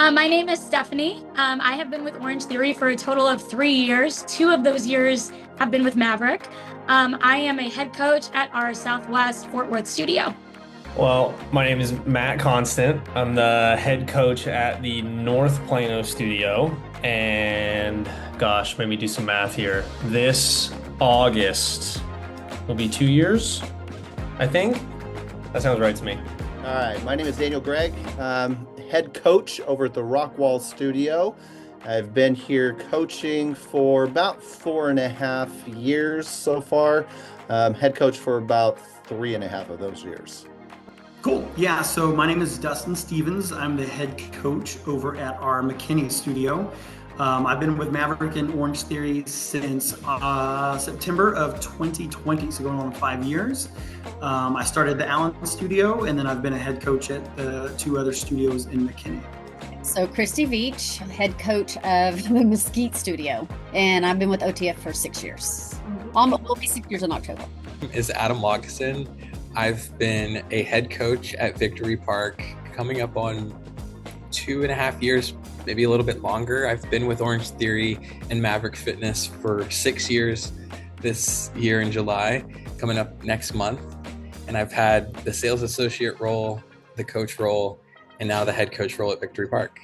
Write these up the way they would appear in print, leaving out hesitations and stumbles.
My name is Stephanie. I have been with Orange Theory for a total of 3 years. 2 of those years have been with Maverick. I am a head coach at our Southwest Fort Worth studio. Well, my name is Matt Constant. I'm the head coach at the North Plano studio. And gosh, maybe do some math here. This August will be 2 years, I think. That sounds right to me. All right, my name is Daniel Gregg, head coach over at the Rockwall Studio. I've been here coaching for about 4.5 years so far. Head coach for about 3.5 of those years. Cool. Yeah, so my name is Dustin Stevens. I'm the head coach over at our McKinney studio. I've been with Maverick and Orange Theory since September of 2020, so going on 5 years. I started the Allen studio, and then I've been a head coach at the 2 other studios in McKinney. So Christy Veach, head coach of the Mesquite studio, and I've been with OTF for 6 years. Will be 6 years in October. Is Adam Logson. I've been a head coach at Victory Park coming up on 2.5 years, maybe a little bit longer. I've been with Orange Theory and Maverick Fitness for 6 years this year in July, coming up next month. And I've had the sales associate role, the coach role, and now the head coach role at Victory Park.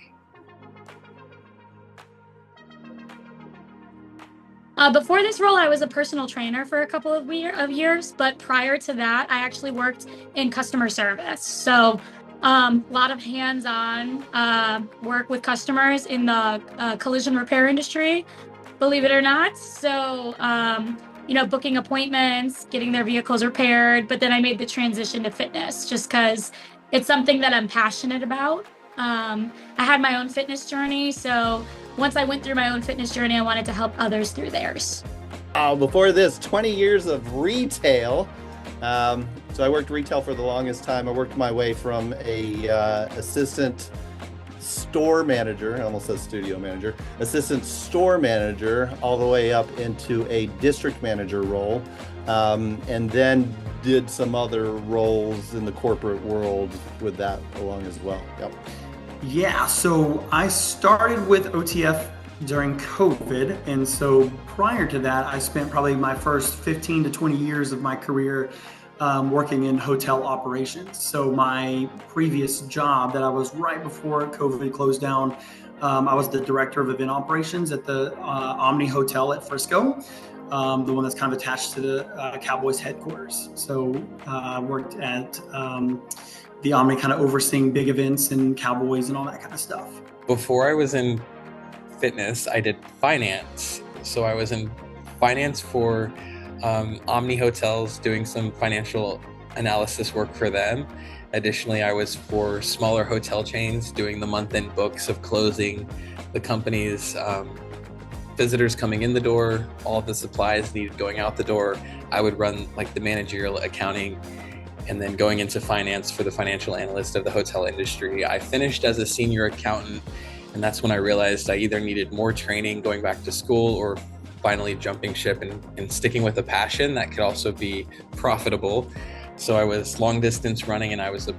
Before this role, I was a personal trainer for a couple of years, but prior to that, I actually worked in customer service. So a lot of hands-on work with customers in the collision repair industry, believe it or not. So, booking appointments, getting their vehicles repaired, but then I made the transition to fitness just because it's something that I'm passionate about. I had my own fitness journey, so once I went through my own fitness journey, I wanted to help others through theirs. Before this, 20 years of retail. So I worked retail for the longest time. I worked my way from a assistant store manager, I almost said studio manager, assistant store manager, all the way up into a district manager role, and then did some other roles in the corporate world with that along as well. Yep. Yeah, so I started with OTF during COVID. And so prior to that, I spent probably my first 15 to 20 years of my career working in hotel operations. So my previous job that I was right before COVID closed down, I was the director of event operations at the Omni Hotel at Frisco, the one that's kind of attached to the Cowboys headquarters. So I worked at the Omni, kind of overseeing big events and Cowboys and all that kind of stuff. Before I was in fitness, I did finance. So I was in finance for Omni Hotels, doing some financial analysis work for them. Additionally, I was for smaller hotel chains doing the month-end books of closing the company's visitors coming in the door, all the supplies needed going out the door. I would run like the managerial accounting, and then going into finance for the financial analyst of the hotel industry. I finished as a senior accountant, and that's when I realized I either needed more training going back to school or finally jumping ship and sticking with a passion that could also be profitable. So I was long distance running, and I was a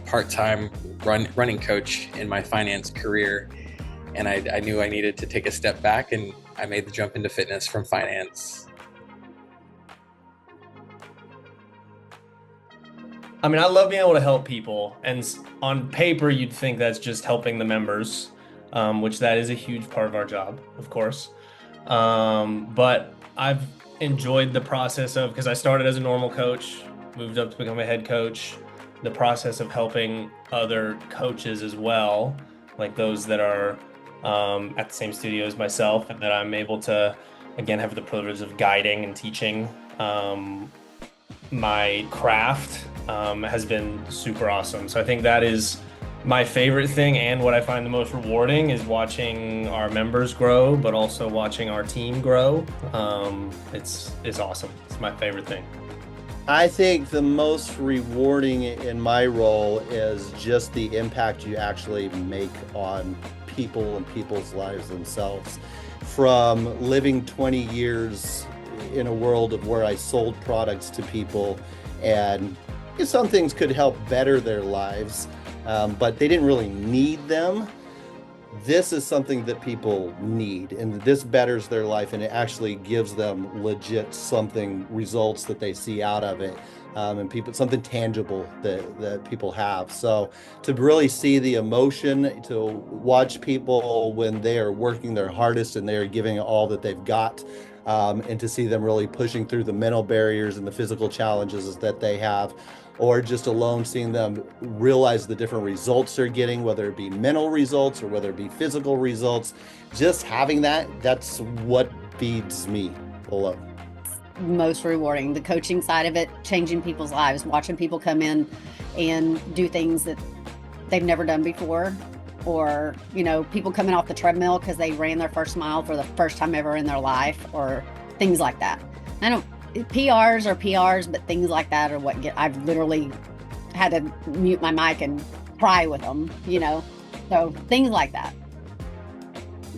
part-time running coach in my finance career. And I knew I needed to take a step back, and I made the jump into fitness from finance. I mean, I love being able to help people. And on paper, you'd think that's just helping the members, which that is a huge part of our job, of course. But I've enjoyed the process of, because I started as a normal coach, moved up to become a head coach, the process of helping other coaches as well, like those that are at the same studio as myself, and that I'm able to, again, have the privilege of guiding and teaching my craft has been super awesome. So I think that is my favorite thing, and what I find the most rewarding is watching our members grow, but also watching our team grow. It's awesome. It's my favorite thing. I think the most rewarding in my role is just the impact you actually make on people and people's lives themselves. From living 20 years in a world of where I sold products to people, and some things could help better their lives, but they didn't really need them. this is something that people need, and this betters their life, and it actually gives them legit results that they see out of it, and something tangible that people have. So to really see the emotion, to watch people when they are working their hardest and they are giving all that they've got, and to see them really pushing through the mental barriers and the physical challenges that they have, or just alone seeing them realize the different results they're getting, whether it be mental results or whether it be physical results, just having that's what feeds me alone. Most rewarding, the coaching side of it, changing people's lives, watching people come in and do things that they've never done before, or people coming off the treadmill because they ran their first mile for the first time ever in their life, or things like that. PRs are PRs, but things like that are what I've literally had to mute my mic and cry with them, so things like that.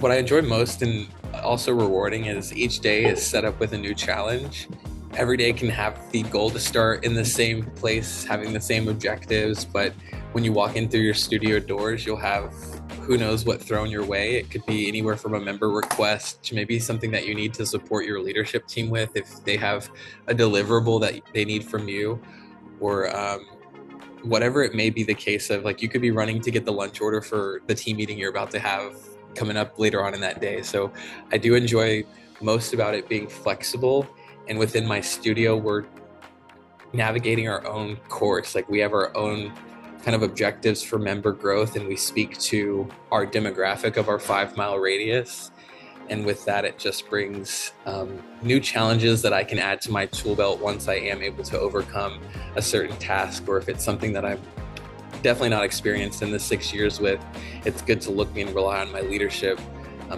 What I enjoy most and also rewarding is each day is set up with a new challenge. Every day can have the goal to start in the same place, having the same objectives, but when you walk in through your studio doors, you'll have who knows what thrown your way. It could be anywhere from a member request to maybe something that you need to support your leadership team with if they have a deliverable that they need from you, or whatever it may be the case of. Like, you could be running to get the lunch order for the team meeting you're about to have coming up later on in that day. So I do enjoy most about it being flexible, and within my studio we're navigating our own course. Like, we have our own kind of objectives for member growth, and we speak to our demographic of our 5-mile radius. And with that, it just brings new challenges that I can add to my tool belt once I am able to overcome a certain task, or if it's something that I'm definitely not experienced in the 6 years with. It's good to look me and rely on my leadership,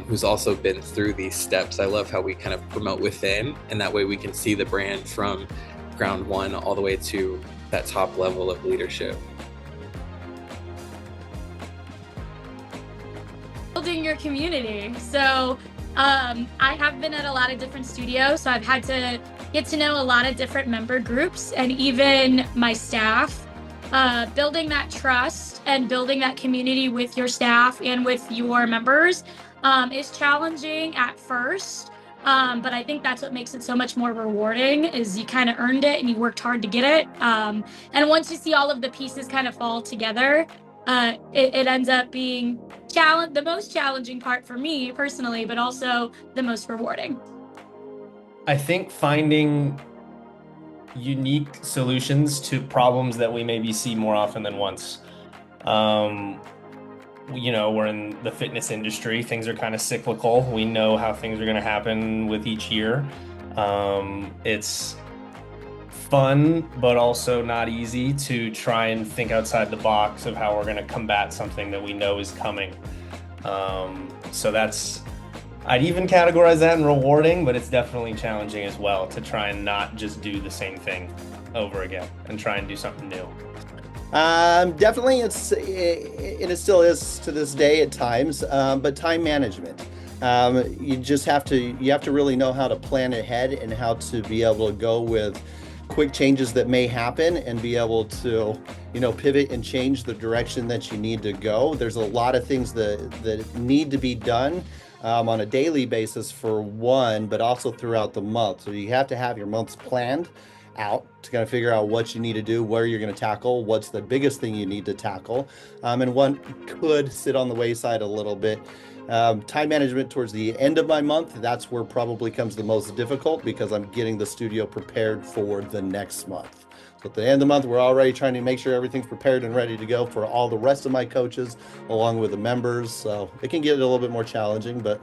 who's also been through these steps. I love how we kind of promote within, and that way we can see the brand from ground one all the way to that top level of leadership. Building your community. So I have been at a lot of different studios, so I've had to get to know a lot of different member groups and even my staff. Building that trust and building that community with your staff and with your members is challenging at first, but I think that's what makes it so much more rewarding, is you kind of earned it and you worked hard to get it. And once you see all of the pieces kind of fall together, it ends up being the most challenging part for me personally, but also the most rewarding. I think finding unique solutions to problems that we maybe see more often than once. We're in the fitness industry. Things are kind of cyclical. We know how things are going to happen with each year. It's fun, but also not easy to try and think outside the box of how we're going to combat something that we know is coming. So I'd even categorize that in rewarding, but it's definitely challenging as well to try and not just do the same thing over again and try and do something new. Definitely, and it still is to this day at times, but time management. You have to really know how to plan ahead and how to be able to go with quick changes that may happen and be able to, pivot and change the direction that you need to go. There's a lot of things that need to be done on a daily basis for one, but also throughout the month. So you have to have your months planned out to kind of figure out what you need to do, where you're going to tackle, what's the biggest thing you need to tackle. And one could sit on the wayside a little bit. Time management towards the end of my month, that's where probably comes the most difficult, because I'm getting the studio prepared for the next month. So at the end of the month, we're already trying to make sure everything's prepared and ready to go for all the rest of my coaches, along with the members. So it can get a little bit more challenging, but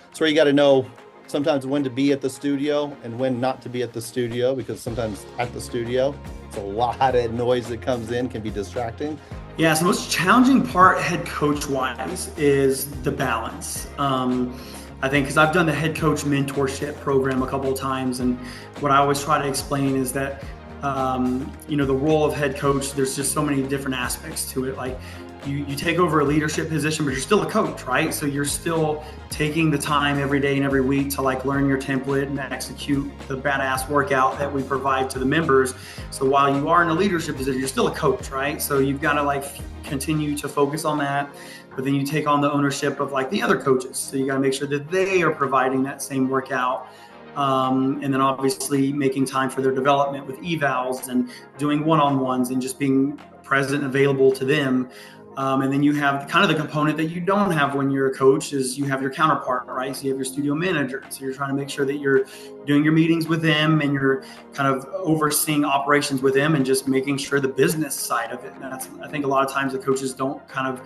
it's where you got to know sometimes when to be at the studio and when not to be at the studio, because sometimes at the studio, it's a lot of noise that comes in, can be distracting. Yeah, so the most challenging part head coach wise is the balance. I think because I've done the head coach mentorship program a couple of times, and what I always try to explain is that the role of head coach, there's just so many different aspects to it. Like you take over a leadership position, but you're still a coach, right? So you're still taking the time every day and every week to like learn your template and execute the badass workout that we provide to the members. So while you are in a leadership position, you're still a coach, right? So you've got to like continue to focus on that, but then you take on the ownership of like the other coaches. So you got to make sure that they are providing that same workout. And then obviously making time for their development with evals and doing one-on-ones and just being present and available to them. And then you have kind of the component that you don't have when you're a coach is you have your counterpart, right? So you have your studio manager. So you're trying to make sure that you're doing your meetings with them and you're kind of overseeing operations with them and just making sure the business side of it. And that's, I think a lot of times the coaches don't kind of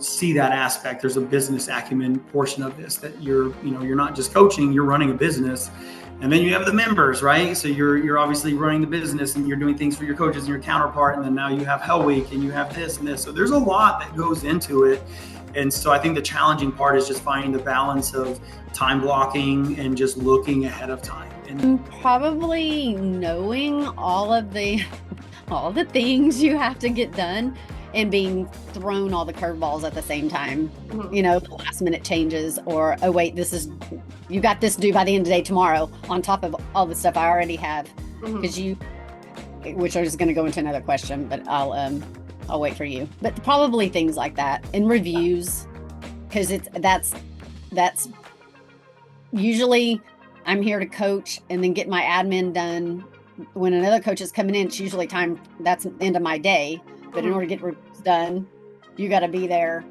see that aspect. There's a business acumen portion of this that you're not just coaching, you're running a business. And then you have the members, right? So you're obviously running the business and you're doing things for your coaches and your counterpart. And then now you have Hell Week and you have this and this. So there's a lot that goes into it. And so I think the challenging part is just finding the balance of time blocking and just looking ahead of time. And probably knowing all the things you have to get done and being thrown all the curveballs at the same time. You know, the last minute changes or, oh wait, you got this due by the end of the day tomorrow on top of all the stuff I already have. Because which I was going to go into another question, but I'll wait for you. But probably things like that and reviews, because that's usually I'm here to coach and then get my admin done. When another coach is coming in, it's usually that's the end of my day. But in order to get reviews done, you got to be there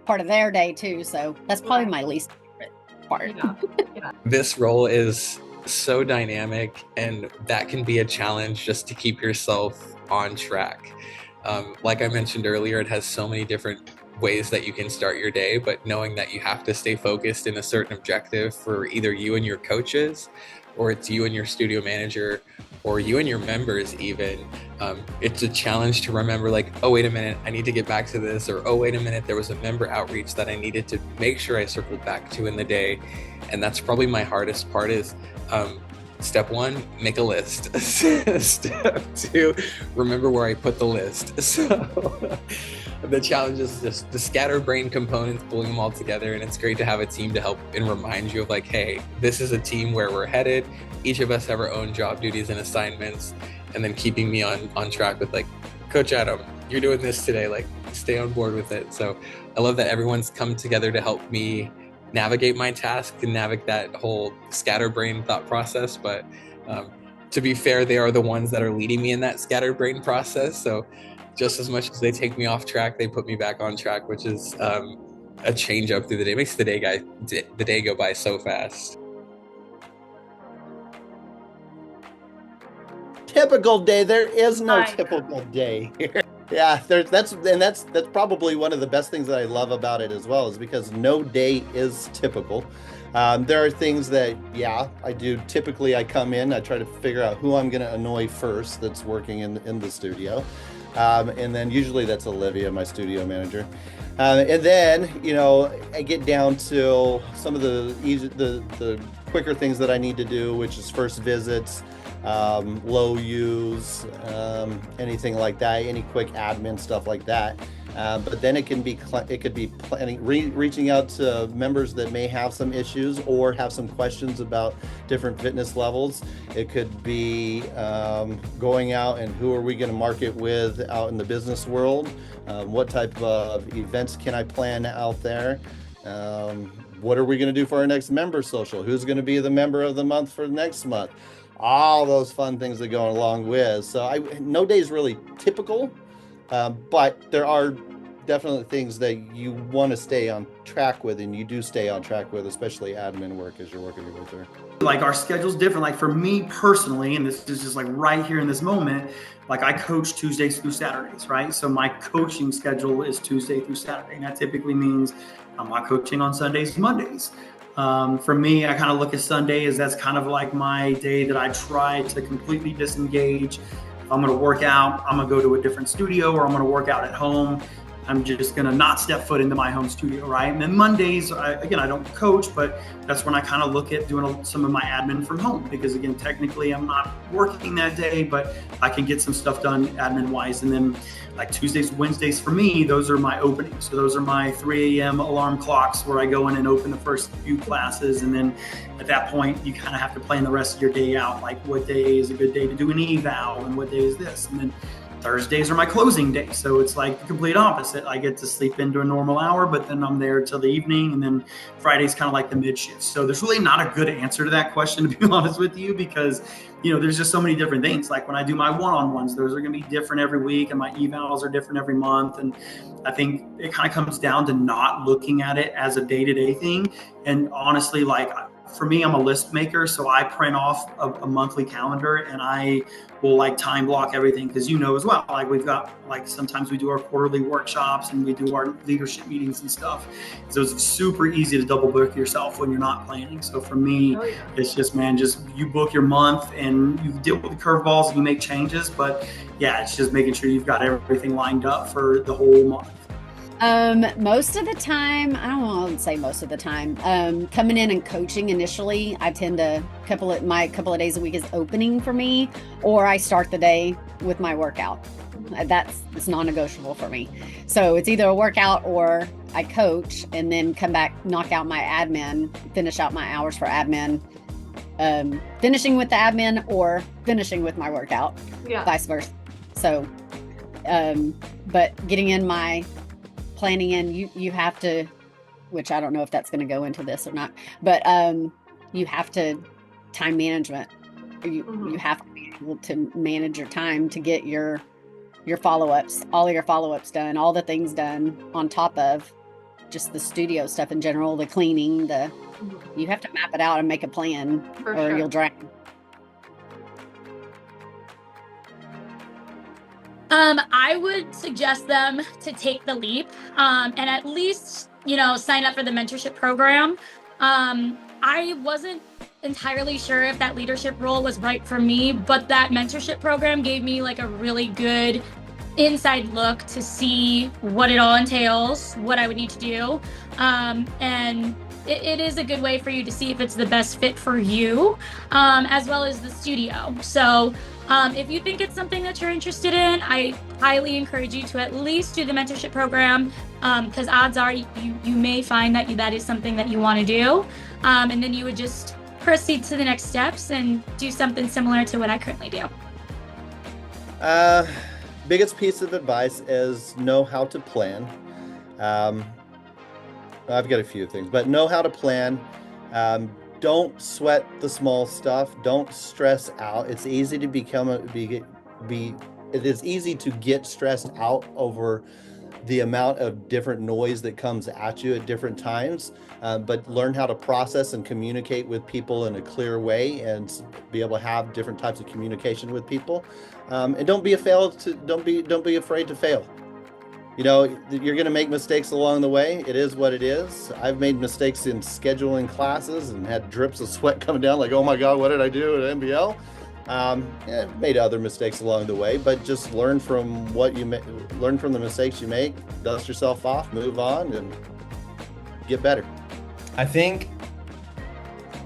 part of their day too. So that's probably my least favorite part. This role is so dynamic, and that can be a challenge just to keep yourself on track. Like I mentioned earlier, it has so many different ways that you can start your day, but knowing that you have to stay focused in a certain objective for either you and your coaches, or it's you and your studio manager, or you and your members even, it's a challenge to remember like, oh, wait a minute, I need to get back to this, or oh, wait a minute, there was a member outreach that I needed to make sure I circled back to in the day. And that's probably my hardest part is, step one, make a list. Step two, remember where I put the list. So the challenge is just the scatterbrain components, pulling them all together. And it's great to have a team to help and remind you of like, hey, this is a team where we're headed. Each of us have our own job duties and assignments. And then keeping me on track with like, Coach Adam, you're doing this today, like stay on board with it. So I love that everyone's come together to help me navigate my task and navigate that whole scatterbrain thought process. But to be fair, they are the ones that are leading me in that scatterbrain process. So just as much as they take me off track, they put me back on track, which is a change up through the day. It makes the day go by so fast. Typical day. There is no typical day here. Yeah, that's probably one of the best things that I love about it as well, is because no day is typical. There are things that, I do. Typically, I come in, I try to figure out who I'm going to annoy first that's working in the studio. And then usually that's Olivia, my studio manager. And then, I get down to some of the quicker things that I need to do, which is first visits, low use, anything like that, any quick admin stuff like that. But then it could be planning, reaching out to members that may have some issues or have some questions about different fitness levels. It could be going out and who are we going to market with out in the business world? What type of events can I plan out there? What are we going to do for our next member social? Who's going to be the member of the month for next month? All those fun things that go along with. So no day is really typical, but there are definitely things that you want to stay on track with, and you do stay on track with, especially admin work as you're working your way through. Like our schedule's different. Like for me personally, and this is just like right here in this moment, like I coach Tuesdays through Saturdays, right? So my coaching schedule is Tuesday through Saturday. And that typically means I'm not coaching on Sundays and Mondays. For me, I kind of look at Sunday as that's kind of like my day that I try to completely disengage. If I'm going to work out, I'm going to go to a different studio, or I'm going to work out at home. I'm just going to not step foot into my home studio, right? And then Mondays, I don't coach, but that's when I kind of look at doing some of my admin from home, because again, technically I'm not working that day, but I can get some stuff done admin wise. And then like Tuesdays, Wednesdays for me, those are my openings. So those are my 3 a.m. alarm clocks where I go in and open the first few classes. And then at that point, you kind of have to plan the rest of your day out. Like what day is a good day to do an eval and what day is this? And then Thursdays are my closing day. So it's like the complete opposite. I get to sleep into a normal hour, but then I'm there till the evening. And then Friday's kind of like the mid shift. So there's really not a good answer to that question, to be honest with you, because, there's just so many different things. Like when I do my one-on-ones, those are going to be different every week, and my evals are different every month. And I think it kind of comes down to not looking at it as a day-to-day thing. And honestly, like for me, I'm a list maker. So I print off a monthly calendar, and I will like time block everything, because as well, like we've got like sometimes we do our quarterly workshops and we do our leadership meetings and stuff. So it's super easy to double book yourself when you're not planning. So for me, it's just you book your month and you deal with the curveballs and you make changes. But yeah, it's just making sure you've got everything lined up for the whole month. Most of the time, I don't want to say most of the time, coming in and coaching initially, I tend to couple of days a week is opening for me, or I start the day with my workout. It's non-negotiable for me. So it's either a workout or I coach and then come back, knock out my admin, finish out my hours for admin, finishing with the admin or finishing with my workout, vice versa. So, but getting in my planning in, you have to, which I don't know if that's going to go into this or not, but you have to time management. You have to be able to manage your time to get your follow-ups, all of your follow-ups done, all the things done on top of just the studio stuff in general, the cleaning, you have to map it out and make a plan or you'll drown. I would suggest them to take the leap and at least, sign up for the mentorship program. I wasn't entirely sure if that leadership role was right for me, but that mentorship program gave me like a really good inside look to see what it all entails, what I would need to do. And it is a good way for you to see if it's the best fit for you, as well as the studio. So if you think it's something that you're interested in, I highly encourage you to at least do the mentorship program, because odds are you may find that is something that you want to do. And then you would just proceed to the next steps and do something similar to what I currently do. Biggest piece of advice is know how to plan. I've got a few things, but know how to plan. Don't sweat the small stuff. Don't stress out. It's easy to it is easy to get stressed out over the amount of different noise that comes at you at different times. But learn how to process and communicate with people in a clear way, and be able to have different types of communication with people. And don't be afraid to fail. You're going to make mistakes along the way. It is what it is. I've made mistakes in scheduling classes and had drips of sweat coming down like, oh my God, what did I do at MBL? Made other mistakes along the way, but just learn from learn from the mistakes you make, dust yourself off, move on, and get better. I think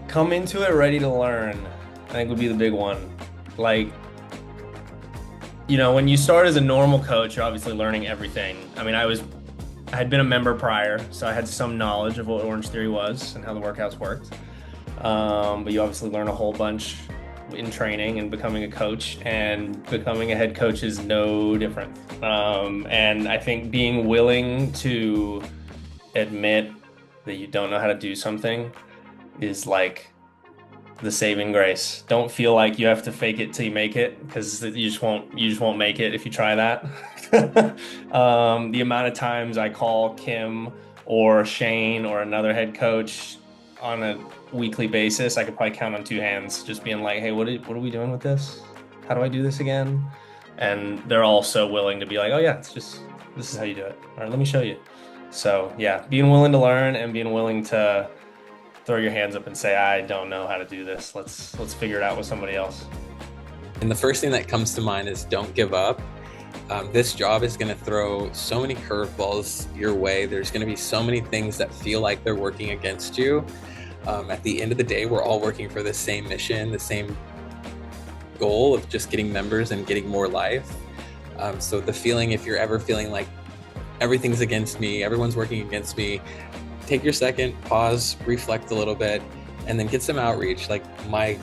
come into it ready to learn, I think would be the big one. Like, when you start as a normal coach, you're obviously learning everything. I mean, I had been a member prior, so I had some knowledge of what Orange Theory was and how the workouts worked. But you obviously learn a whole bunch in training and becoming a coach, and becoming a head coach is no different. And I think being willing to admit that you don't know how to do something is like the saving grace. Don't feel like you have to fake it till you make it, because you just won't make it if you try that. The amount of times I call Kim or Shane or another head coach on a weekly basis, I could probably count on two hands, just being like, hey, what are we doing with this? How do I do this again? And they're all so willing to be like, oh yeah, this is how you do it. All right, let me show you. So yeah, being willing to learn and being willing to throw your hands up and say, I don't know how to do this. Let's figure it out with somebody else. And the first thing that comes to mind is don't give up. This job is going to throw so many curveballs your way. There's going to be so many things that feel like they're working against you. At the end of the day, we're all working for the same mission, the same goal of just getting members and getting more life. So the feeling, if you're ever feeling like everything's against me, everyone's working against me, take your second, pause, reflect a little bit, and then get some outreach. Like my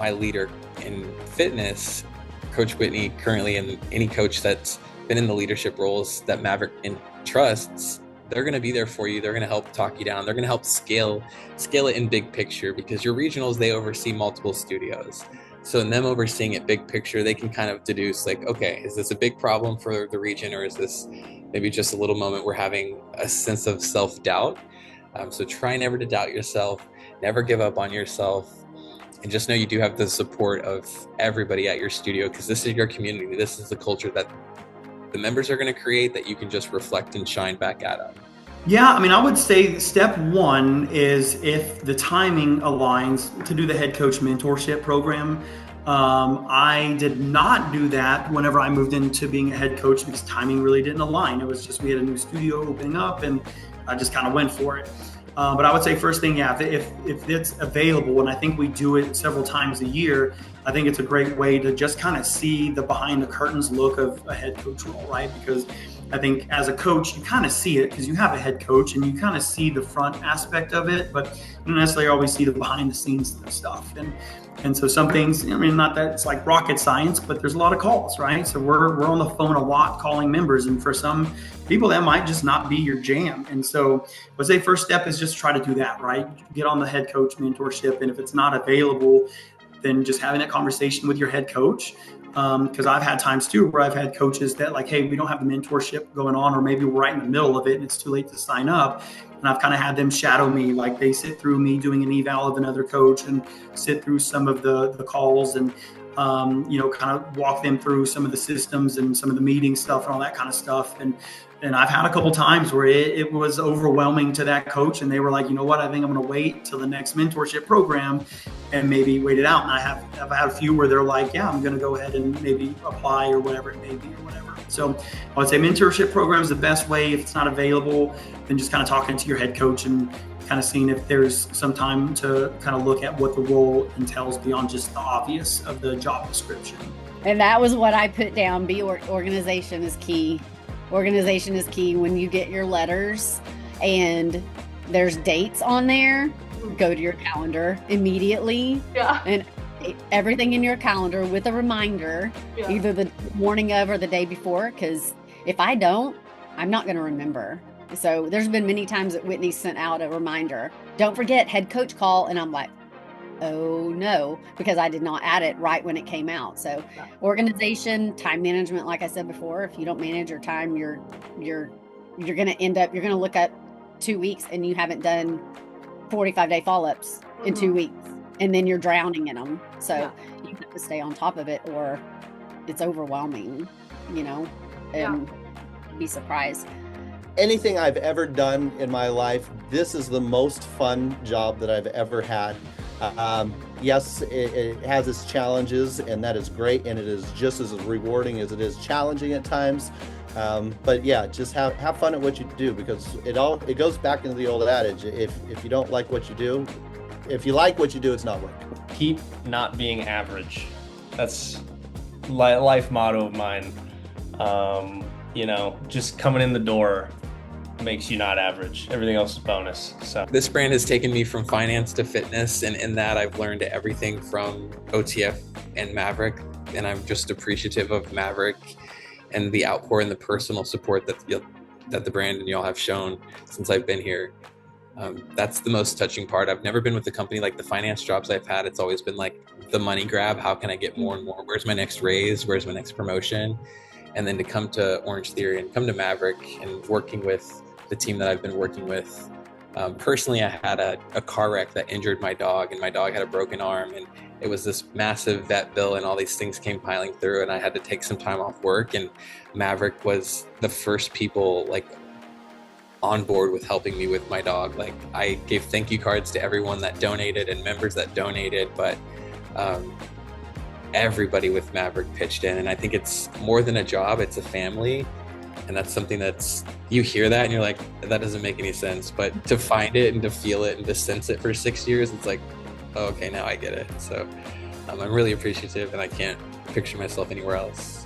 leader in fitness, Coach Whitney, currently, and any coach that's been in the leadership roles that Maverick entrusts, they're going to be there for you. They're going to help talk you down. They're going to help scale it in big picture, because your regionals, they oversee multiple studios. So in them overseeing it big picture, they can kind of deduce like, okay, is this a big problem for the region, or is this maybe just a little moment we're having a sense of self-doubt? So try never to doubt yourself, never give up on yourself. And just know you do have the support of everybody at your studio, because this is your community. This is the culture that the members are going to create that you can just reflect and shine back at them. Yeah, I mean, I would say step one is, if the timing aligns, to do the head coach mentorship program. I did not do that whenever I moved into being a head coach, because timing really didn't align. It was just, we had a new studio opening up and I just kind of went for it. But I would say first thing, yeah, if it's available, and I think we do it several times a year, I think it's a great way to just kind of see the behind the curtains look of a head coach role, right? Because I think as a coach, you kind of see it because you have a head coach and you kind of see the front aspect of it, but you don't necessarily always see the behind the scenes stuff. And so some things, I mean, not that it's like rocket science, but there's a lot of calls, right? So we're on the phone a lot calling members, and for some people that might just not be your jam. And so I would say first step is just try to do that, right? Get on the head coach mentorship. And if it's not available, then just having that conversation with your head coach. Because I've had times too where I've had coaches that like, hey, we don't have the mentorship going on, or maybe we're right in the middle of it and it's too late to sign up. And I've kind of had them shadow me, like they sit through me doing an eval of another coach and sit through some of the calls and, kind of walk them through some of the systems and some of the meeting stuff and all that kind of stuff. And I've had a couple times where it was overwhelming to that coach, and they were like, you know what, I think I'm going to wait till the next mentorship program and maybe wait it out. And I've had a few where they're like, yeah, I'm going to go ahead and maybe apply, or whatever it may be, or whatever. So I would say mentorship program is the best way. If it's not available, then just kind of talking to your head coach and kind of seeing if there's some time to kind of look at what the role entails beyond just the obvious of the job description. And that was what I put down. Organization is key. Organization is key. When you get your letters and there's dates on there, go to your calendar immediately. Yeah. And everything in your calendar with a reminder, either the morning of or the day before, because if I don't, I'm not going to remember. So there's been many times that Whitney sent out a reminder, don't forget head coach call. And I'm like, oh no, because I did not add it right when it came out. So organization, time management, like I said before, if you don't manage your time, you're going to end up, you're going to look up 2 weeks and you haven't done 45-day follow-ups in 2 weeks, and then you're drowning in them. So you have to stay on top of it, or it's overwhelming, and be surprised. Anything I've ever done in my life, this is the most fun job that I've ever had. Yes, it has its challenges, and that is great, and it is just as rewarding as it is challenging at times. But yeah, just have fun at what you do, because it goes back into the old adage: if you don't like what you do, if you like what you do, it's not work. Keep not being average. That's life motto of mine. Just coming in the door makes you not average. Everything else is bonus. So this brand has taken me from finance to fitness, and in that I've learned everything from OTF and Maverick, and I'm just appreciative of Maverick and the outpour and the personal support that the brand and y'all have shown since I've been here. That's the most touching part. I've never been with a company like the finance jobs I've had. It's always been like the money grab. How can I get more and more? Where's my next raise? Where's my next promotion? And then to come to Orange Theory and come to Maverick and working with the team that I've been working with. Personally, I had a car wreck that injured my dog, and my dog had a broken arm, and it was this massive vet bill, and all these things came piling through, and I had to take some time off work, and Maverick was the first people on board with helping me with my dog. I gave thank you cards to everyone that donated and members that donated, but everybody with Maverick pitched in. And I think it's more than a job, it's a family. And that's something that's, you hear that and you're like, that doesn't make any sense. But to find it and to feel it and to sense it for 6 years, it's like, oh, okay, now I get it. So I'm really appreciative, and I can't picture myself anywhere else.